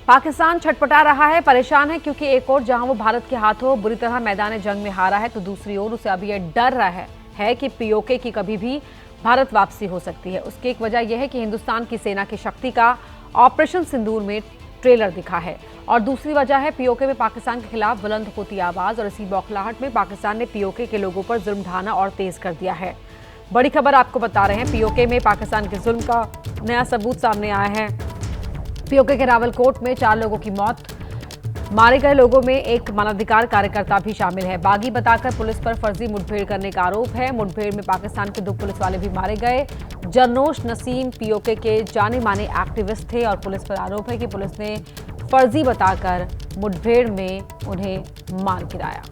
पाकिस्तान छटपटा रहा है, परेशान है, क्योंकि एक और जहां वो भारत के हाथों बुरी तरह मैदान जंग में हारा है, तो दूसरी ओर उसे अभी यह डर रहा है कि पीओके की कभी भी भारत वापसी हो सकती है। उसकी एक वजह यह है कि हिंदुस्तान की सेना की शक्ति का ऑपरेशन सिंदूर में ट्रेलर दिखा है, और दूसरी वजह है पीओके में पाकिस्तान के खिलाफ बुलंद होती आवाज। और इसी बौखलाहट में पाकिस्तान ने पीओके के लोगों पर जुल्म ढाना और तेज कर दिया है। बड़ी खबर आपको बता रहे हैं, पीओके में पाकिस्तान के जुल्म का नया सबूत सामने आया है। पीओके के रावलकोट में 4 लोगों की मौत, मारे गए लोगों में एक मानवाधिकार कार्यकर्ता भी शामिल है। बागी बताकर पुलिस पर फर्जी मुठभेड़ करने का आरोप है। मुठभेड़ में पाकिस्तान के 2 पुलिस वाले भी मारे गए। जरनोश नसीम पीओके के जाने माने एक्टिविस्ट थे, और पुलिस पर आरोप है कि पुलिस ने फर्जी बताकर मुठभेड़ में उन्हें मार गिराया।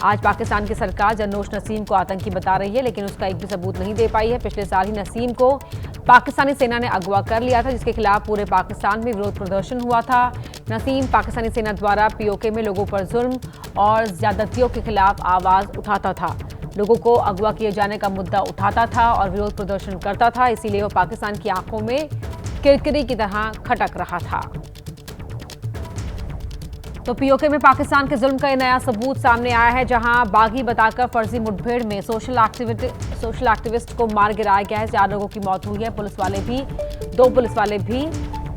आज पाकिस्तान की सरकार जरनोश नसीम को आतंकी बता रही है, लेकिन उसका एक भी सबूत नहीं दे पाई है। पिछले साल ही नसीम को पाकिस्तानी सेना ने अगवा कर लिया था, जिसके खिलाफ पूरे पाकिस्तान में विरोध प्रदर्शन हुआ था। नसीम पाकिस्तानी सेना द्वारा पीओके में लोगों पर जुल्म और ज्यादतियों के खिलाफ आवाज उठाता था, लोगों को अगवा किए जाने का मुद्दा उठाता था और विरोध प्रदर्शन करता था। इसीलिए वो पाकिस्तान की आंखों में किरकिरी की तरह खटक रहा था। तो पीओके में पाकिस्तान के जुल्म का एक नया सबूत सामने आया है, जहां बागी बताकर फर्जी मुठभेड़ में सोशल एक्टिविस्ट को मार गिराया गया है। 4 लोगों की मौत हुई है। 2 पुलिस वाले भी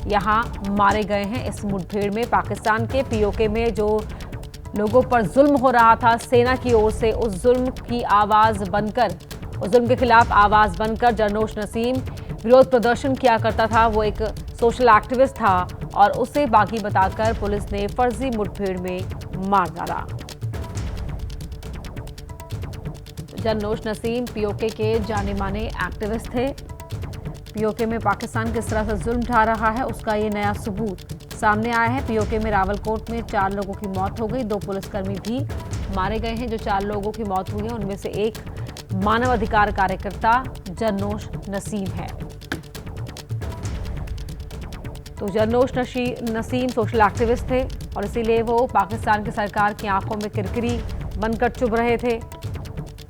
यहां मारे गए हैं इस मुठभेड़ में। पाकिस्तान के पीओके में जो लोगों पर जुल्म हो रहा था सेना की ओर से, उस जुल्म की आवाज बनकर, उस जुल्म के खिलाफ आवाज बनकर जरनोश नसीम विरोध प्रदर्शन किया करता था। वो एक सोशल एक्टिविस्ट था और उसे बागी बताकर पुलिस ने फर्जी मुठभेड़ में मार डाला। जरनोश नसीम पीओके के जाने माने एक्टिविस्ट थे। पीओके में पाकिस्तान किस तरह से जुल्म ढा रहा है, उसका ये नया सबूत सामने आया है। पीओके में रावलकोट में 4 लोगों की मौत हो गई, 2 पुलिसकर्मी भी मारे गए हैं। जो 4 लोगों की मौत हुई है उनमें से एक मानवाधिकार कार्यकर्ता जरनोश नसीम है। तो जरनोश नसीम सोशल एक्टिविस्ट थे और इसीलिए वो पाकिस्तान की सरकार की आंखों में किरकिरी बनकर चुभ रहे थे।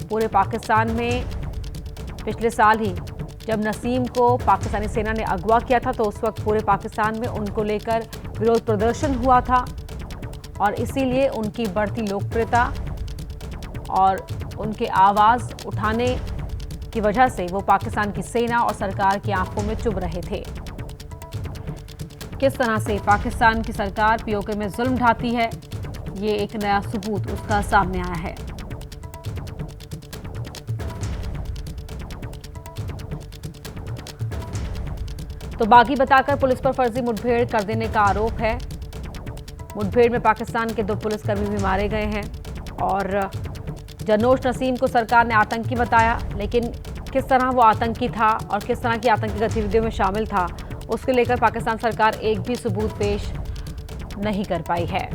पूरे पाकिस्तान में पिछले साल ही जब नसीम को पाकिस्तानी सेना ने अगवा किया था, तो उस वक्त पूरे पाकिस्तान में उनको लेकर विरोध प्रदर्शन हुआ था, और इसीलिए उनकी बढ़ती लोकप्रियता और उनके आवाज़ उठाने की वजह से वो पाकिस्तान की सेना और सरकार की आंखों में चुभ रहे थे। किस तरह से पाकिस्तान की सरकार पीओके में जुल्म ढाती है, ये एक नया सबूत उसका सामने आया है। तो बागी बताकर पुलिस पर फर्जी मुठभेड़ कर देने का आरोप है। मुठभेड़ में पाकिस्तान के 2 पुलिसकर्मी भी मारे गए हैं, और जरनोश नसीम को सरकार ने आतंकी बताया, लेकिन किस तरह वो आतंकी था और किस तरह की आतंकी गतिविधियों में शामिल था, उसके लेकर पाकिस्तान सरकार एक भी सबूत पेश नहीं कर पाई है।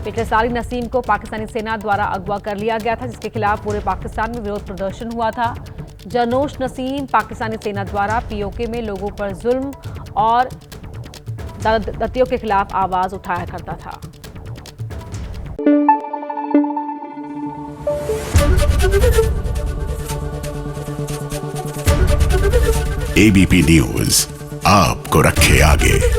पिछले साल ही नसीम को पाकिस्तानी सेना द्वारा अगवा कर लिया गया था, जिसके खिलाफ पूरे पाकिस्तान में विरोध प्रदर्शन हुआ था। जरनोश नसीम पाकिस्तानी सेना द्वारा पीओके में लोगों पर जुल्म और ज्यादतियों के खिलाफ आवाज उठाया करता था। एबीपी न्यूज आपको रखे आगे।